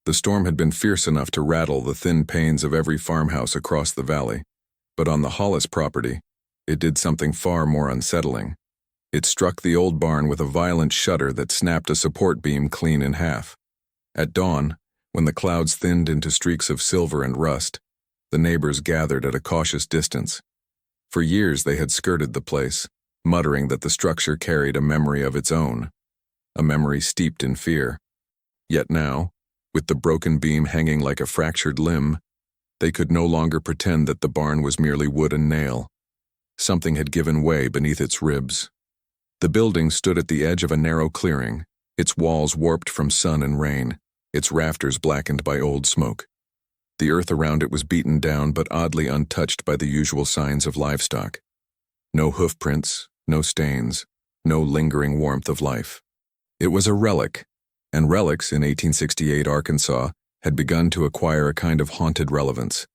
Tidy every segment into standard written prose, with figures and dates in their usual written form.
The storm had been fierce enough to rattle the thin panes of every farmhouse across the valley, but on the Hollis property, it did something far more unsettling. It struck the old barn with a violent shudder that snapped a support beam clean in half. At dawn, when the clouds thinned into streaks of silver and rust, the neighbors gathered at a cautious distance. For years they had skirted the place, muttering that the structure carried a memory of its own, a memory steeped in fear. Yet now, with the broken beam hanging like a fractured limb, they could no longer pretend that the barn was merely wood and nail. Something had given way beneath its ribs. The building stood at the edge of a narrow clearing, its walls warped from sun and rain, its rafters blackened by old smoke. The earth around it was beaten down but oddly untouched by the usual signs of livestock. No hoofprints, no stains, no lingering warmth of life. It was a relic, and relics in 1868 Arkansas had begun to acquire a kind of haunted relevance.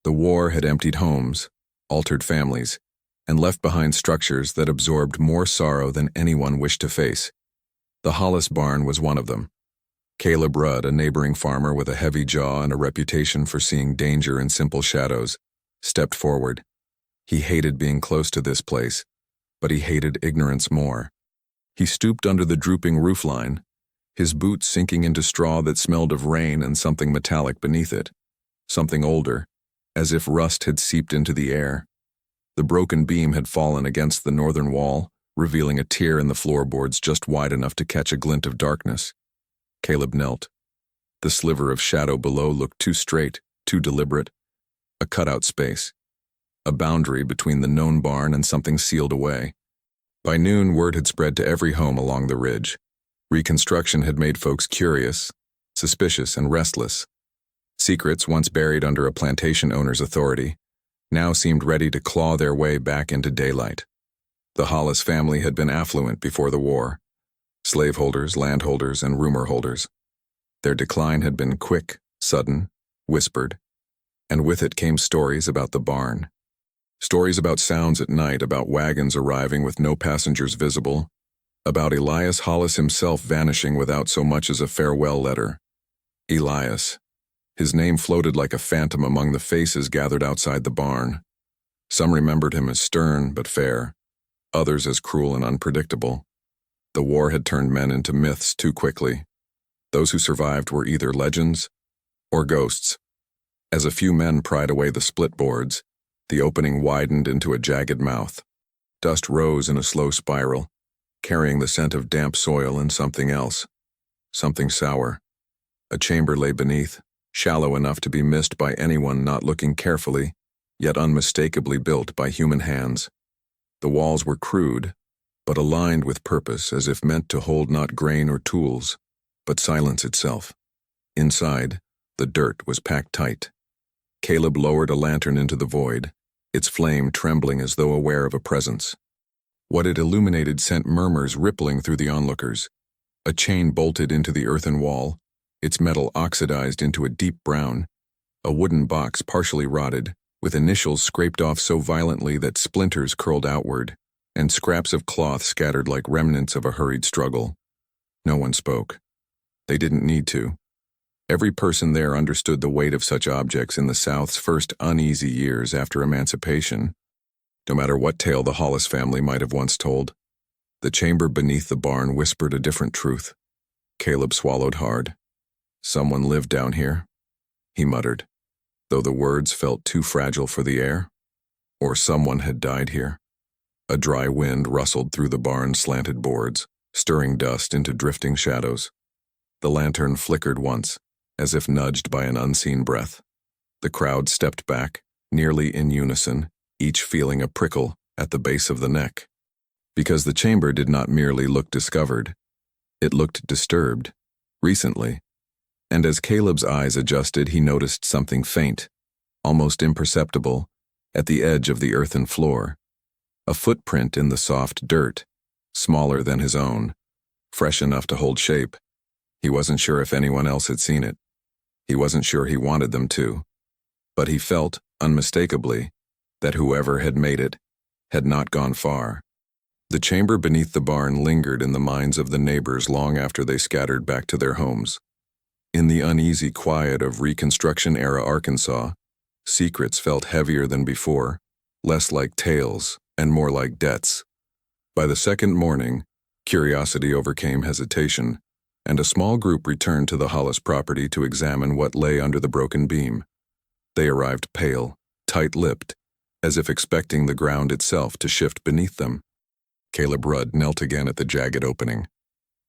The war had emptied homes, altered families, and left behind structures that absorbed more sorrow than anyone wished to face. The Hollis barn was one of them. Caleb Rudd, a neighboring farmer with a heavy jaw and a reputation for seeing danger in simple shadows, stepped forward. He hated being close to this place, but he hated ignorance more. He stooped under the drooping roofline, his boots sinking into straw that smelled of rain and something metallic beneath it, something older, as if rust had seeped into the air. The broken beam had fallen against the northern wall, revealing a tear in the floorboards just wide enough to catch a glint of darkness. Caleb knelt. The sliver of shadow below looked too straight, too deliberate. A cutout space. A boundary between the known barn and something sealed away. By noon, word had spread to every home along the ridge. Reconstruction had made folks curious, suspicious, and restless. Secrets, once buried under a plantation owner's authority, now seemed ready to claw their way back into daylight. The Hollis family had been affluent before the war. Slaveholders, landholders, and rumor holders. Their decline had been quick, sudden, whispered, and with it came stories about the barn. Stories about sounds at night, about wagons arriving with no passengers visible, about Elias Hollis himself vanishing without so much as a farewell letter. Elias. His name floated like a phantom among the faces gathered outside the barn. Some remembered him as stern but fair, others as cruel and unpredictable. The war had turned men into myths too quickly. Those who survived were either legends or ghosts. As a few men pried away the split boards, the opening widened into a jagged mouth. Dust rose in a slow spiral, carrying the scent of damp soil and something else, something sour. A chamber lay beneath, shallow enough to be missed by anyone not looking carefully, yet unmistakably built by human hands. The walls were crude, but aligned with purpose, as if meant to hold not grain or tools, but silence itself. Inside, the dirt was packed tight. Caleb lowered a lantern into the void, its flame trembling as though aware of a presence. What it illuminated sent murmurs rippling through the onlookers. A chain bolted into the earthen wall, its metal oxidized into a deep brown. A wooden box partially rotted, with initials scraped off so violently that splinters curled outward, and scraps of cloth scattered like remnants of a hurried struggle. No one spoke. They didn't need to. Every person there understood the weight of such objects in the South's first uneasy years after emancipation. No matter what tale the Hollis family might have once told, the chamber beneath the barn whispered a different truth. Caleb swallowed hard. Someone lived down here, he muttered, though the words felt too fragile for the air. Or someone had died here. A dry wind rustled through the barn's slanted boards, stirring dust into drifting shadows. The lantern flickered once, as if nudged by an unseen breath. The crowd stepped back, nearly in unison, each feeling a prickle at the base of the neck. Because the chamber did not merely look discovered. It looked disturbed, recently. And as Caleb's eyes adjusted, he noticed something faint, almost imperceptible, at the edge of the earthen floor. A footprint in the soft dirt, smaller than his own, fresh enough to hold shape. He wasn't sure if anyone else had seen it. He wasn't sure he wanted them to. But he felt, unmistakably, that whoever had made it had not gone far. The chamber beneath the barn lingered in the minds of the neighbors long after they scattered back to their homes. In the uneasy quiet of Reconstruction-era Arkansas, secrets felt heavier than before, less like tales and more like debts. By the second morning, curiosity overcame hesitation, and a small group returned to the Hollis property to examine what lay under the broken beam. They arrived pale, tight-lipped, as if expecting the ground itself to shift beneath them. Caleb Rudd knelt again at the jagged opening.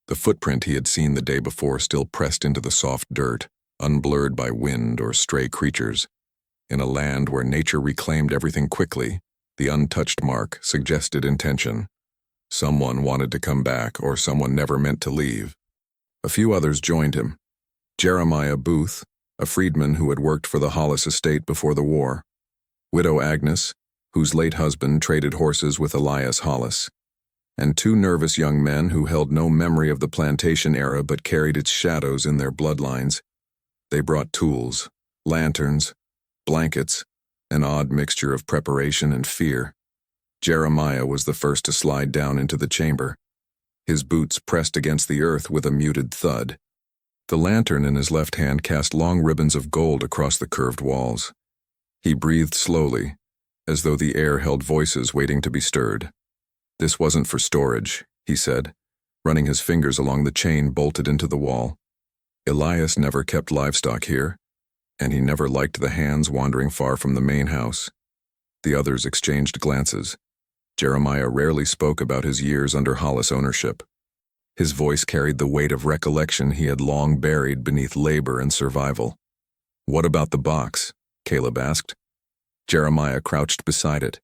The footprint he had seen the day before still pressed into the soft dirt, unblurred by wind or stray creatures. In a land where nature reclaimed everything quickly, the untouched mark suggested intention. Someone wanted to come back, or someone never meant to leave. A few others joined him. Jeremiah Booth, a freedman who had worked for the Hollis estate before the war. Widow Agnes, whose late husband traded horses with Elias Hollis. And two nervous young men who held no memory of the plantation era but carried its shadows in their bloodlines. They brought tools, lanterns, blankets, an odd mixture of preparation and fear. Jeremiah was the first to slide down into the chamber. His boots pressed against the earth with a muted thud. The lantern in his left hand cast long ribbons of gold across the curved walls. He breathed slowly, as though the air held voices waiting to be stirred. "This wasn't for storage," he said, running his fingers along the chain bolted into the wall. "Elias never kept livestock here, and he never liked the hands wandering far from the main house." The others exchanged glances. Jeremiah rarely spoke about his years under Hollis ownership. His voice carried the weight of recollection he had long buried beneath labor and survival. "What about the box?" Caleb asked. Jeremiah crouched beside it.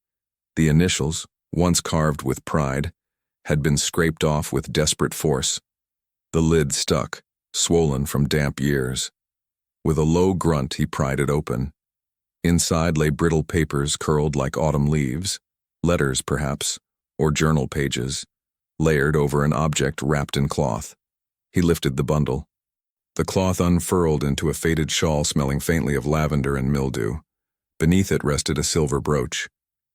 The initials, once carved with pride, had been scraped off with desperate force. The lid stuck, swollen from damp years. With a low grunt, he pried it open. Inside lay brittle papers curled like autumn leaves, letters perhaps, or journal pages, layered over an object wrapped in cloth. He lifted the bundle. The cloth unfurled into a faded shawl smelling faintly of lavender and mildew. Beneath it rested a silver brooch.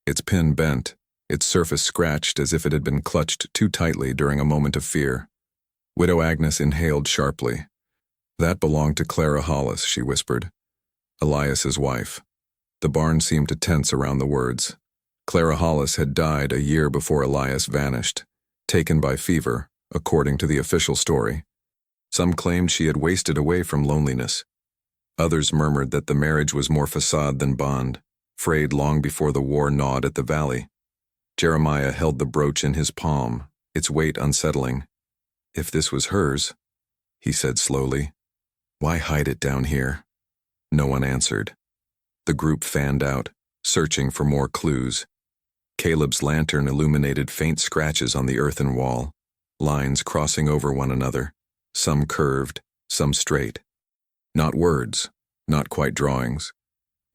Its pin bent, its surface scratched as if it had been clutched too tightly during a moment of fear. Widow Agnes inhaled sharply. "That belonged to Clara Hollis," she whispered. "Elias's wife." The barn seemed to tense around the words. Clara Hollis had died a year before Elias vanished, taken by fever, according to the official story. Some claimed she had wasted away from loneliness. Others murmured that the marriage was more facade than bond, frayed long before the war gnawed at the valley. Jeremiah held the brooch in his palm, its weight unsettling. "If this was hers," he said slowly, "why hide it down here?" No one answered. The group fanned out, searching for more clues. Caleb's lantern illuminated faint scratches on the earthen wall, lines crossing over one another, some curved, some straight. Not words, not quite drawings,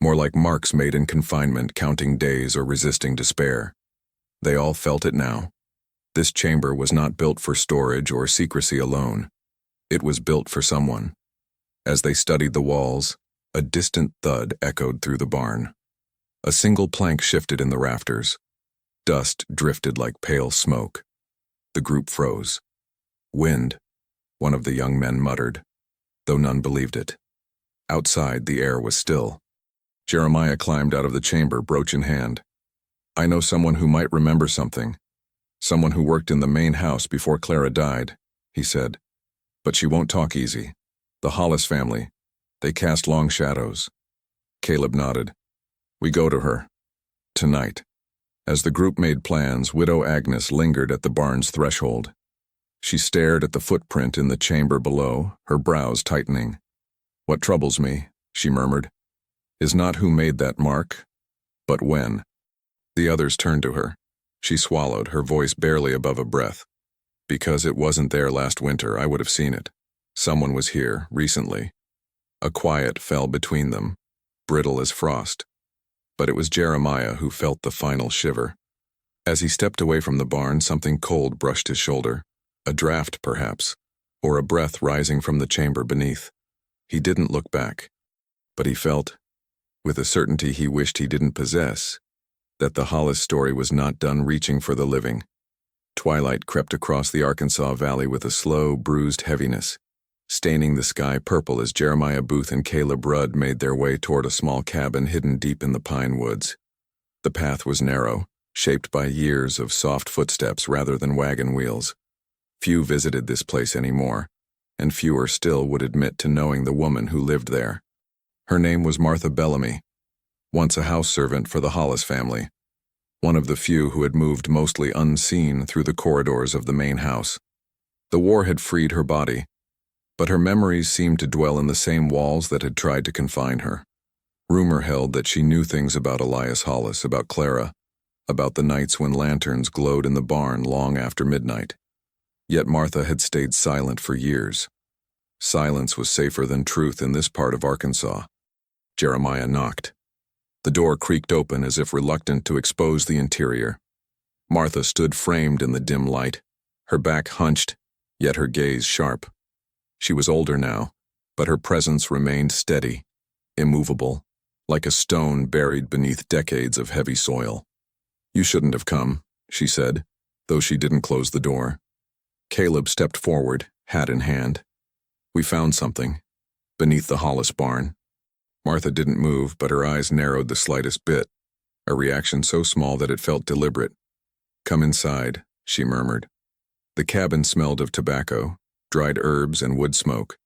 more like marks made in confinement, counting days or resisting despair. They all felt it now. This chamber was not built for storage or secrecy alone. It was built for someone. As they studied the walls, a distant thud echoed through the barn. A single plank shifted in the rafters. Dust drifted like pale smoke. The group froze. "Wind," one of the young men muttered, though none believed it. Outside, the air was still. Jeremiah climbed out of the chamber, brooch in hand. "I know someone who might remember something. Someone who worked in the main house before Clara died," he said. "But she won't talk easy. The Hollis family. They cast long shadows." Caleb nodded. "We go to her. Tonight." As the group made plans, Widow Agnes lingered at the barn's threshold. She stared at the footprint in the chamber below, her brows tightening. "What troubles me," she murmured, "is not who made that mark, but when." The others turned to her. She swallowed, her voice barely above a breath. "Because it wasn't there last winter, I would have seen it. Someone was here, recently." A quiet fell between them, brittle as frost. But it was Jeremiah who felt the final shiver. As he stepped away from the barn, something cold brushed his shoulder. A draft, perhaps, or a breath rising from the chamber beneath. He didn't look back, but he felt, with a certainty he wished he didn't possess, that the Hollis story was not done reaching for the living. Twilight crept across the Arkansas Valley with a slow, bruised heaviness. staining the sky purple as Jeremiah Booth and Caleb Rudd made their way toward a small cabin hidden deep in the pine woods. The path was narrow, shaped by years of soft footsteps rather than wagon wheels. Few visited this place anymore, and fewer still would admit to knowing the woman who lived there. Her name was Martha Bellamy, once a house servant for the Hollis family, one of the few who had moved mostly unseen through the corridors of the main house. The war had freed her body, but her memories seemed to dwell in the same walls that had tried to confine her. Rumor held that she knew things about Elias Hollis, about Clara, about the nights when lanterns glowed in the barn long after midnight. Yet Martha had stayed silent for years. Silence was safer than truth in this part of Arkansas. Jeremiah knocked. The door creaked open as if reluctant to expose the interior. Martha stood framed in the dim light, her back hunched, yet her gaze sharp. She was older now, but her presence remained steady, immovable, like a stone buried beneath decades of heavy soil. "You shouldn't have come," she said, though she didn't close the door. Caleb stepped forward, hat in hand. "We found something, beneath the Hollis barn." Martha didn't move, but her eyes narrowed the slightest bit, a reaction so small that it felt deliberate. "Come inside," she murmured. The cabin smelled of tobacco, dried herbs, and wood smoke.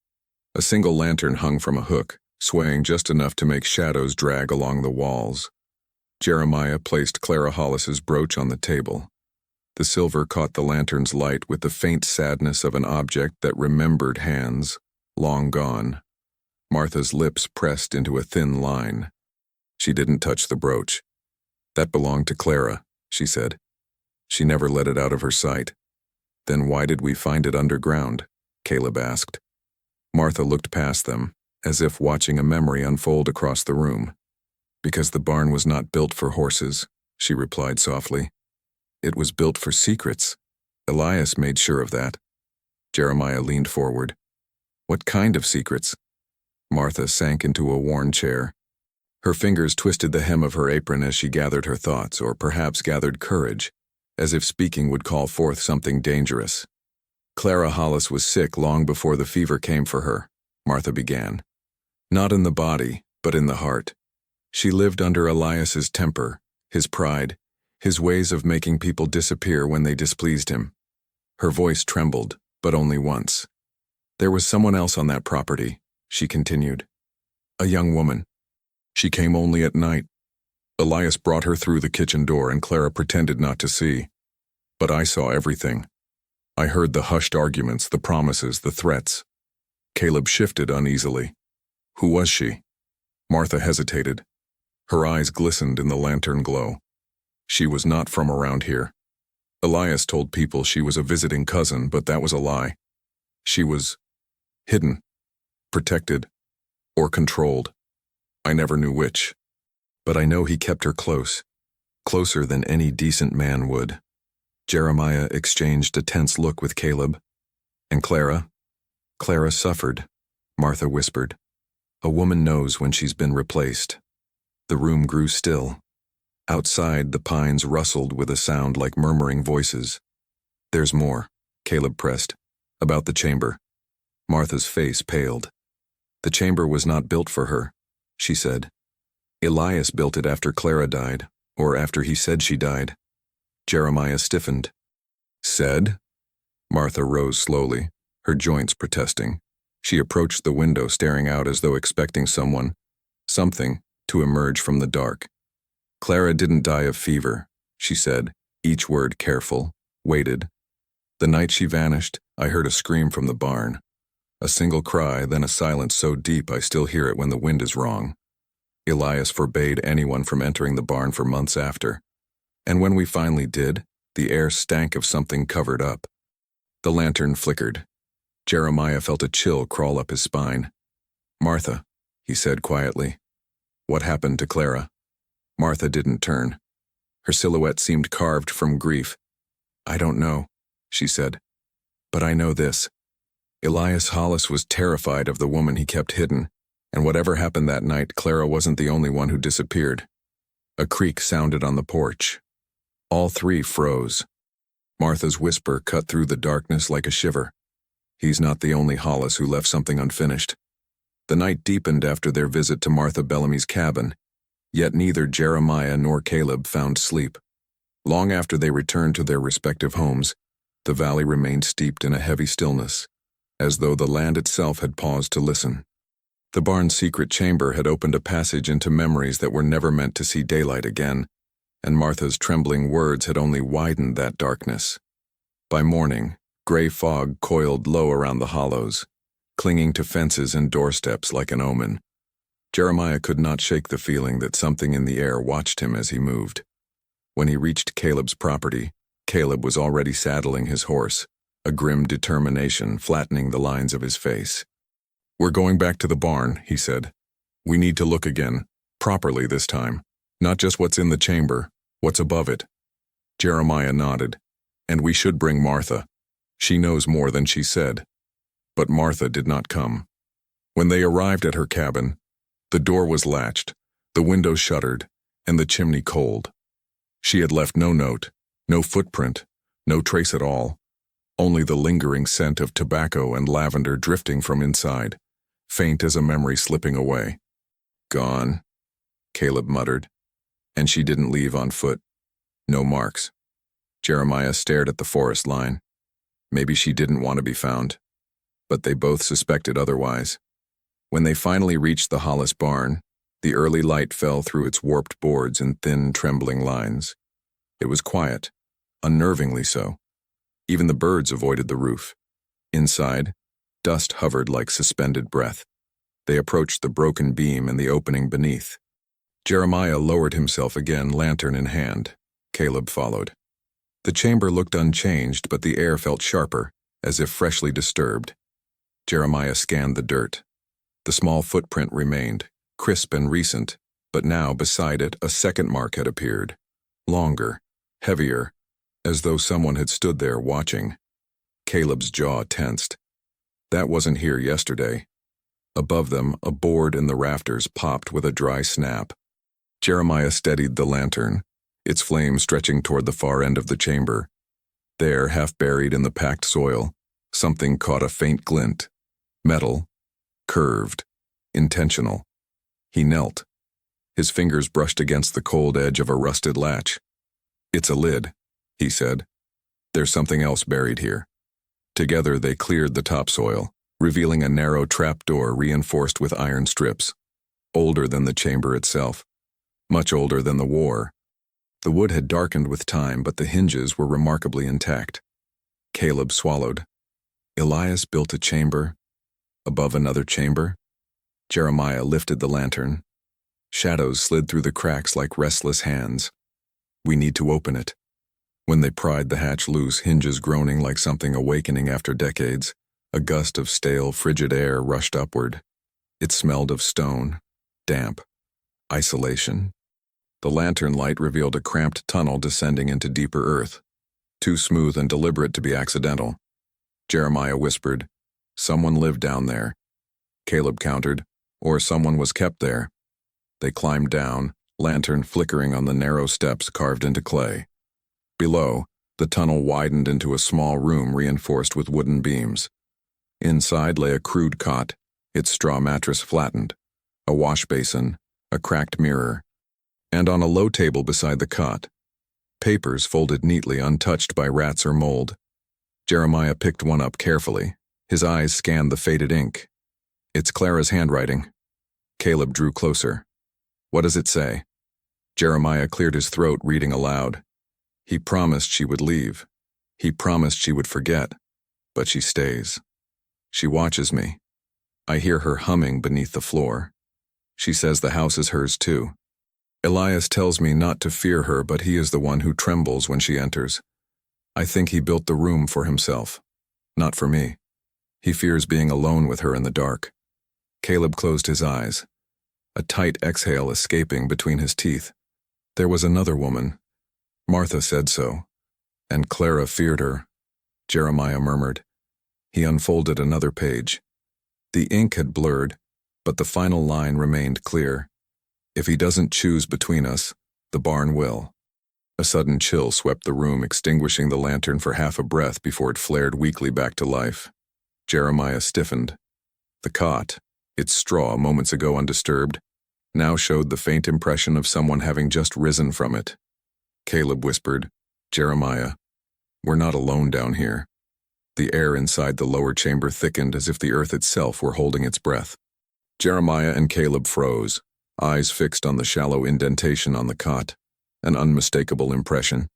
A single lantern hung from a hook, swaying just enough to make shadows drag along the walls. Jeremiah placed Clara Hollis's brooch on the table. The silver caught the lantern's light with the faint sadness of an object that remembered hands, long gone. Martha's lips pressed into a thin line. She didn't touch the brooch. "That belonged to Clara," she said. "She never let it out of her sight." "Then why did we find it underground?" Caleb asked. Martha looked past them, as if watching a memory unfold across the room. "Because the barn was not built for horses," she replied softly. "It was built for secrets. Elias made sure of that." Jeremiah leaned forward. "What kind of secrets?" Martha sank into a worn chair. Her fingers twisted the hem of her apron as she gathered her thoughts, or perhaps gathered courage, as if speaking would call forth something dangerous. "Clara Hollis was sick long before the fever came for her," Martha began. "Not in the body, but in the heart. She lived under Elias's temper, his pride, his ways of making people disappear when they displeased him." Her voice trembled, but only once. "There was someone else on that property," she continued. "A young woman. She came only at night. Elias brought her through the kitchen door and Clara pretended not to see. But I saw everything. I heard the hushed arguments, the promises, the threats." Caleb shifted uneasily. "Who was she?" Martha hesitated. Her eyes glistened in the lantern glow. "She was not from around here. Elias told people she was a visiting cousin, but that was a lie. She was hidden, protected, or controlled. I never knew which. But I know he kept her close, closer than any decent man would." Jeremiah exchanged a tense look with Caleb. "And Clara?" "Clara suffered," Martha whispered. "A woman knows when she's been replaced." The room grew still. Outside, the pines rustled with a sound like murmuring voices. "There's more," Caleb pressed, "about the chamber." Martha's face paled. "The chamber was not built for her," she said. "Elias built it after Clara died, or after he said she died." Jeremiah stiffened. "Said?" Martha rose slowly, her joints protesting. She approached the window, staring out as though expecting something, to emerge from the dark. "Clara didn't die of fever," she said, each word careful, weighted. "The night she vanished, I heard a scream from the barn. A single cry, then a silence so deep I still hear it when the wind is wrong. Elias forbade anyone from entering the barn for months after. And when we finally did, the air stank of something covered up." The lantern flickered. Jeremiah felt a chill crawl up his spine. "Martha," he said quietly, "what happened to Clara?" Martha didn't turn. Her silhouette seemed carved from grief. "I don't know," she said. "But I know this. Elias Hollis was terrified of the woman he kept hidden, and whatever happened that night, Clara wasn't the only one who disappeared." A creak sounded on the porch. All three froze. Martha's whisper cut through the darkness like a shiver. He's not the only Hollis who left something unfinished. The night deepened after their visit to Martha Bellamy's cabin, yet neither Jeremiah nor Caleb found sleep. Long after they returned to their respective homes, the valley remained steeped in a heavy stillness, as though the land itself had paused to listen. The barn's secret chamber had opened a passage into memories that were never meant to see daylight again, and Martha's trembling words had only widened that darkness. By morning, gray fog coiled low around the hollows, clinging to fences and doorsteps like an omen. Jeremiah could not shake the feeling that something in the air watched him as he moved. When he reached Caleb's property, Caleb was already saddling his horse, a grim determination flattening the lines of his face. "We're going back to the barn," he said. "We need to look again, properly this time. Not just what's in the chamber, what's above it." Jeremiah nodded. "And we should bring Martha. She knows more than she said." But Martha did not come. When they arrived at her cabin, the door was latched, the window shuttered, and the chimney cold. She had left no note, no footprint, no trace at all, only the lingering scent of tobacco and lavender drifting from inside, faint as a memory slipping away. "Gone," Caleb muttered. "And she didn't leave on foot. No marks." Jeremiah stared at the forest line. Maybe she didn't want to be found. But they both suspected otherwise. When they finally reached the Hollis barn, the early light fell through its warped boards in thin, trembling lines. It was quiet, unnervingly so. Even the birds avoided the roof. Inside, dust hovered like suspended breath. They approached the broken beam and the opening beneath. Jeremiah lowered himself again, lantern in hand. Caleb followed. The chamber looked unchanged, but the air felt sharper, as if freshly disturbed. Jeremiah scanned the dirt. The small footprint remained, crisp and recent, but now beside it a second mark had appeared. Longer, heavier, as though someone had stood there watching. Caleb's jaw tensed. That wasn't here yesterday. Above them, a board in the rafters popped with a dry snap. Jeremiah steadied the lantern, its flame stretching toward the far end of the chamber. There, half buried in the packed soil, something caught a faint glint. Metal, curved, intentional. He knelt. His fingers brushed against the cold edge of a rusted latch. "It's a lid," he said. "There's something else buried here." Together they cleared the topsoil, revealing a narrow trapdoor reinforced with iron strips. Older than the chamber itself. Much older than the war. The wood had darkened with time, but the hinges were remarkably intact. Caleb swallowed. Elias built a chamber above another chamber? Jeremiah lifted the lantern. Shadows slid through the cracks like restless hands. "We need to open it." When they pried the hatch loose, hinges groaning like something awakening after decades, a gust of stale, frigid air rushed upward. It smelled of stone, damp, isolation. The lantern light revealed a cramped tunnel descending into deeper earth, too smooth and deliberate to be accidental. Jeremiah whispered, "Someone lived down there." Caleb countered, "Or someone was kept there." They climbed down, lantern flickering on the narrow steps carved into clay. Below, the tunnel widened into a small room reinforced with wooden beams. Inside lay a crude cot, its straw mattress flattened, a wash basin, a cracked mirror, and on a low table beside the cot, papers folded neatly untouched by rats or mold. Jeremiah picked one up carefully. His eyes scanned the faded ink. "It's Clara's handwriting." Caleb drew closer. "What does it say?" Jeremiah cleared his throat, reading aloud. "He promised she would leave. He promised she would forget. But she stays. She watches me. I hear her humming beneath the floor. She says the house is hers too. Elias tells me not to fear her, but he is the one who trembles when she enters. I think he built the room for himself, not for me. He fears being alone with her in the dark." Caleb closed his eyes, a tight exhale escaping between his teeth. There was another woman. Martha said so. And Clara feared her, Jeremiah murmured. He unfolded another page. The ink had blurred, but the final line remained clear. "If he doesn't choose between us, the barn will." A sudden chill swept the room, extinguishing the lantern for half a breath before it flared weakly back to life. Jeremiah stiffened. The cot, its straw moments ago undisturbed, now showed the faint impression of someone having just risen from it. Caleb whispered, "Jeremiah, we're not alone down here." The air inside the lower chamber thickened as if the earth itself were holding its breath. Jeremiah and Caleb froze, eyes fixed on the shallow indentation on the cot, an unmistakable impression,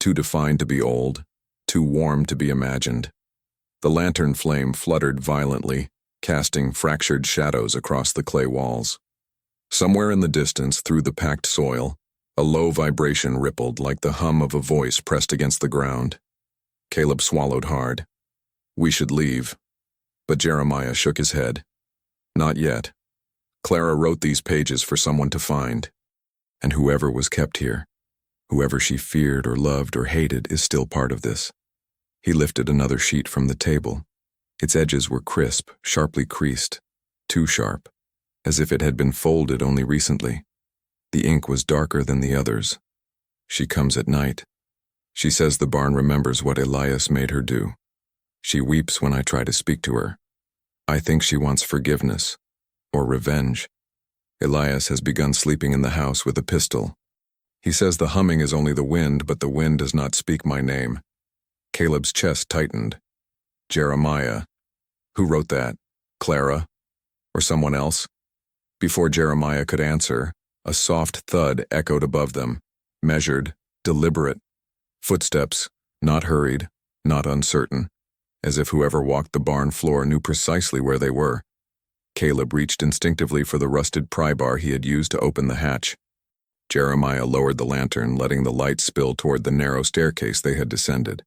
too defined to be old, too warm to be imagined. The lantern flame fluttered violently, casting fractured shadows across the clay walls. Somewhere in the distance, through the packed soil, a low vibration rippled like the hum of a voice pressed against the ground. Caleb swallowed hard. "We should leave." But Jeremiah shook his head. "Not yet. Clara wrote these pages for someone to find. And whoever was kept here, whoever she feared or loved or hated, is still part of this." He lifted another sheet from the table. Its edges were crisp, sharply creased, too sharp, as if it had been folded only recently. The ink was darker than the others. "She comes at night. She says the barn remembers what Elias made her do. She weeps when I try to speak to her. I think she wants forgiveness, or revenge. Elias has begun sleeping in the house with a pistol. He says the humming is only the wind, but the wind does not speak my name." Caleb's chest tightened. "Jeremiah. Who wrote that? Clara? Or someone else?" Before Jeremiah could answer, a soft thud echoed above them, measured, deliberate. Footsteps, not hurried, not uncertain, as if whoever walked the barn floor knew precisely where they were. Caleb reached instinctively for the rusted pry bar he had used to open the hatch. Jeremiah lowered the lantern, letting the light spill toward the narrow staircase they had descended.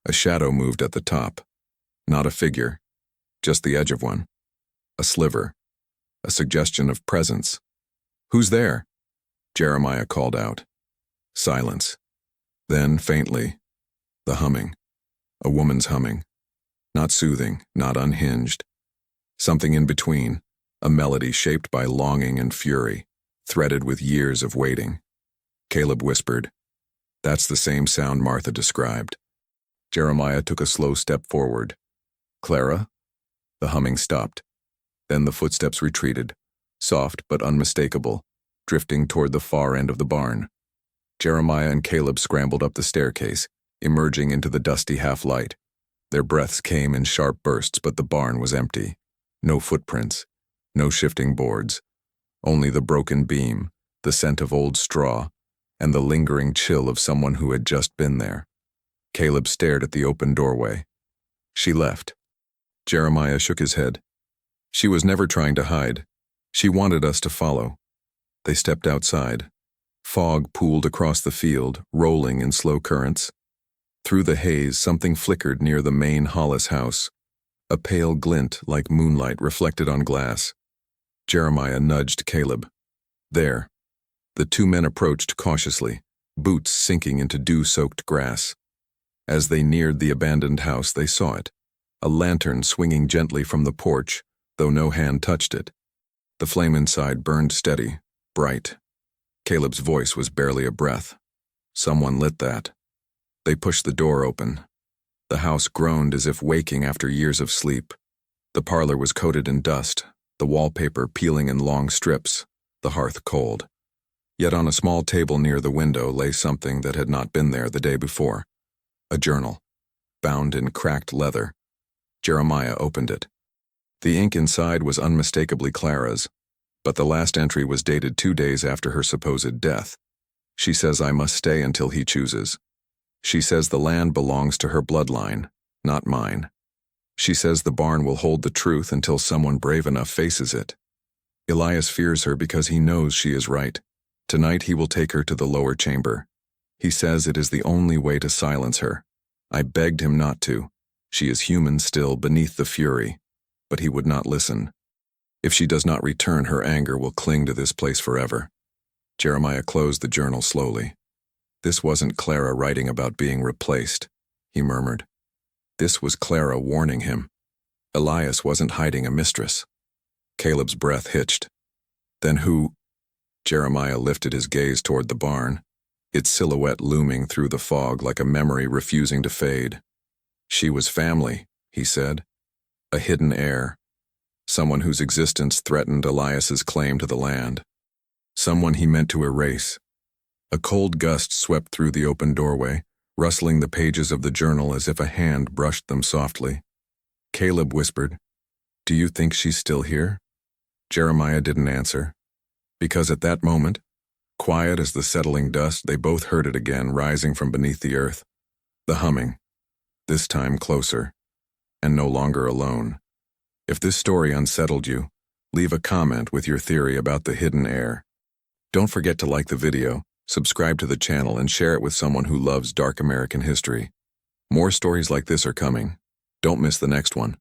A shadow moved at the top. Not a figure, just the edge of one. A sliver, a suggestion of presence. "Who's there?" Jeremiah called out. Silence. Then, faintly, the humming. A woman's humming. Not soothing, not unhinged. Something in between, a melody shaped by longing and fury, threaded with years of waiting. Caleb whispered, "That's the same sound Martha described." Jeremiah took a slow step forward. "Clara?" The humming stopped. Then the footsteps retreated, soft but unmistakable, drifting toward the far end of the barn. Jeremiah and Caleb scrambled up the staircase, emerging into the dusty half-light. Their breaths came in sharp bursts, but the barn was empty. No footprints, no shifting boards, only the broken beam, the scent of old straw, and the lingering chill of someone who had just been there. Caleb stared at the open doorway. "She left." Jeremiah shook his head. "She was never trying to hide. She wanted us to follow." They stepped outside. Fog pooled across the field, rolling in slow currents. Through the haze, something flickered near the main Hollis house, a pale glint like moonlight reflected on glass. Jeremiah nudged Caleb. There. The two men approached cautiously, boots sinking into dew-soaked grass. As they neared the abandoned house, they saw it, a lantern swinging gently from the porch, though no hand touched it. The flame inside burned steady, bright. Caleb's voice was barely a breath. Someone lit that. They pushed the door open. The house groaned as if waking after years of sleep. The parlor was coated in dust, the wallpaper peeling in long strips, the hearth cold. Yet on a small table near the window lay something that had not been there the day before. A journal, bound in cracked leather. Jeremiah opened it. The ink inside was unmistakably Clara's, but the last entry was dated 2 days after her supposed death. She says I must stay until he chooses. She says the land belongs to her bloodline, not mine. She says the barn will hold the truth until someone brave enough faces it. Elias fears her because he knows she is right. Tonight he will take her to the lower chamber. He says it is the only way to silence her. I begged him not to. She is human still, beneath the fury. But he would not listen. If she does not return, her anger will cling to this place forever. Jeremiah closed the journal slowly. This wasn't Clara writing about being replaced, he murmured. This was Clara warning him. Elias wasn't hiding a mistress. Caleb's breath hitched. Then who? Jeremiah lifted his gaze toward the barn, its silhouette looming through the fog like a memory refusing to fade. She was family, he said. A hidden heir. Someone whose existence threatened Elias's claim to the land. Someone he meant to erase. A cold gust swept through the open doorway, rustling the pages of the journal as if a hand brushed them softly. Caleb whispered, "Do you think she's still here?" Jeremiah didn't answer, because at that moment, quiet as the settling dust, they both heard it again rising from beneath the earth. The humming, this time closer, and no longer alone. If this story unsettled you, leave a comment with your theory about the hidden heir. Don't forget to like the video, subscribe to the channel, and share it with someone who loves dark American history. More stories like this are coming. Don't miss the next one.